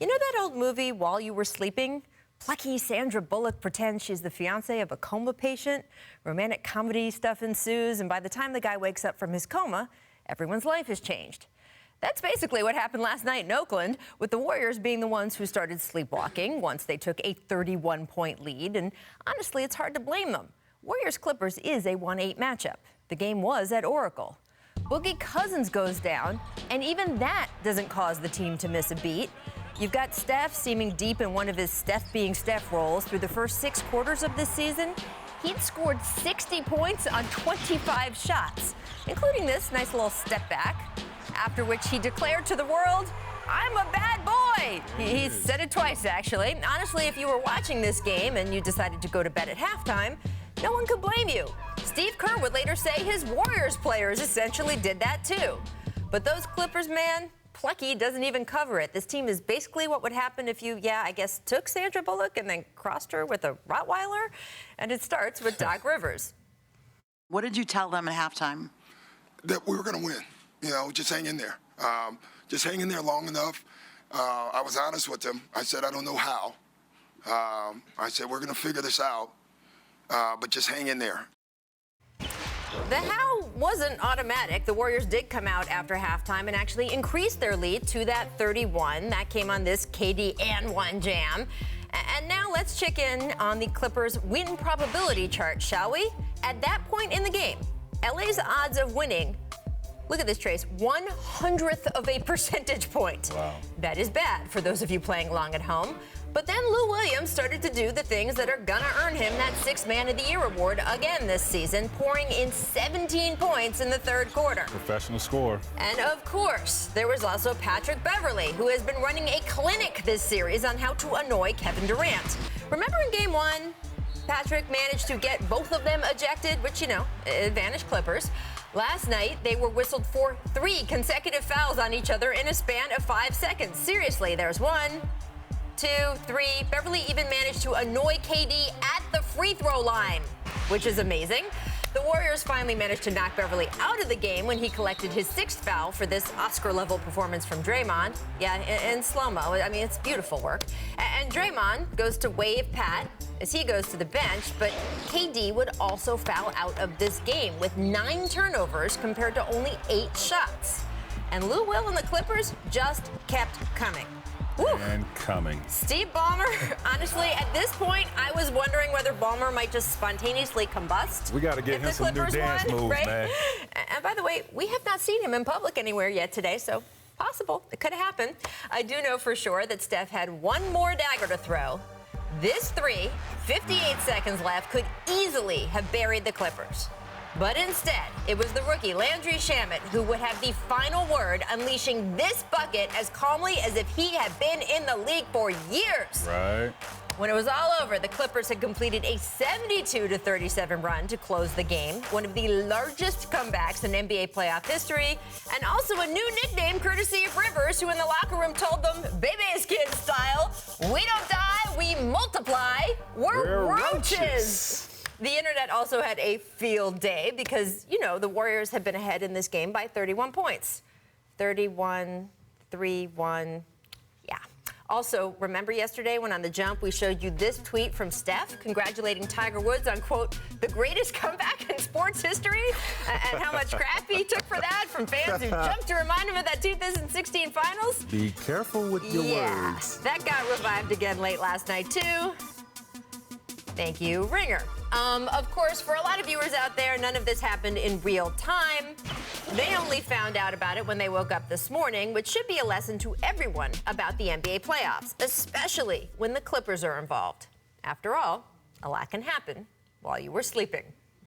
You know that old movie, While You Were Sleeping? Plucky Sandra Bullock pretends she's the fiancée of a coma patient. Romantic comedy stuff ensues, and by the time the guy wakes up from his coma, everyone's life has changed. That's basically what happened last night in Oakland, with the Warriors being the ones who started sleepwalking once they took a 31-point lead. And honestly, it's hard to blame them. Warriors-Clippers is a 1-8 matchup. The game was at Oracle. Boogie Cousins goes down, and even that doesn't cause the team to miss a beat. You've got Steph seeming deep in one of his Steph being Steph roles through the first 6 quarters of this season. He'd scored 60 points on 25 shots, including this nice little step back, after which he declared to the world, "I'm a bad boy." He said it twice, actually. Honestly, if you were watching this game and you decided to go to bed at halftime, no one could blame you. Steve Kerr would later say his Warriors players essentially did that too. But those Clippers, man, Plucky doesn't even cover it. This team is basically what would happen if you, took Sandra Bullock and then crossed her with a Rottweiler. And it starts with Doc Rivers. What did you tell them at halftime? That we were going to win. You know, just hang in there. Just hang in there long enough. I was honest with them. I said, I don't know how. I said, we're going to figure this out, but just hang in there. The how wasn't automatic. The Warriors did come out after halftime and actually increase their lead to that 31. That came on this KD and 1 jam. And now let's check in on the Clippers' win probability chart, shall we? At that point in the game, LA's odds of winning, look at this, Trace, 1/100th of a percentage point. Wow. That is bad for those of you playing along at home. But then Lou Williams started to do the things that are gonna earn him that 6th Man of the Year award again this season, pouring in 17 points in the 3rd quarter. Professional scorer. And of course, there was also Patrick Beverley, who has been running a clinic this series on how to annoy Kevin Durant. Remember in Game 1, Patrick managed to get both of them ejected, which, advantage Clippers. Last night, they were whistled for 3 consecutive fouls on each other in a span of 5 seconds. Seriously, there's 1, 2, 3. Beverley even managed to annoy KD at the free throw line, which is amazing. The Warriors finally managed to knock Beverley out of the game when he collected his 6th foul for this Oscar-level performance from Draymond. Yeah, in slow-mo. I mean, it's beautiful work. And Draymond goes to wave Pat as he goes to the bench, but KD would also foul out of this game with 9 turnovers compared to only 8 shots. And Lou Will and the Clippers just kept coming. Woo. And coming. Steve Ballmer, honestly, at this point, I was wondering whether Ballmer might just spontaneously combust. We got to get him some new dance moves, right? man. And by the way, we have not seen him in public anywhere yet today, so possible. It could have happened. I do know for sure that Steph had one more dagger to throw. This 3, 58 seconds left, could easily have buried the Clippers. But instead, it was the rookie, Landry Shamet, who would have the final word, unleashing this bucket as calmly as if he had been in the league for years. Right. When it was all over, the Clippers had completed a 72-37 run to close the game, one of the largest comebacks in NBA playoff history, and also a new nickname courtesy of Rivers, who in the locker room told them, baby's kid style, we don't die, we multiply, we're roaches. The internet also had a field day because, the Warriors had been ahead in this game by 31 points. 31, 3-1, yeah. Also, remember yesterday when on The Jump we showed you this tweet from Steph congratulating Tiger Woods on, quote, the greatest comeback in sports history, and how much crap he took for that from fans who jumped to remind him of that 2016 finals? Be careful with your words. That got revived again late last night, too. Thank you, Ringer. Of course, for a lot of viewers out there, none of this happened in real time. They only found out about it when they woke up this morning, which should be a lesson to everyone about the NBA playoffs, especially when the Clippers are involved. After all, a lot can happen while you were sleeping.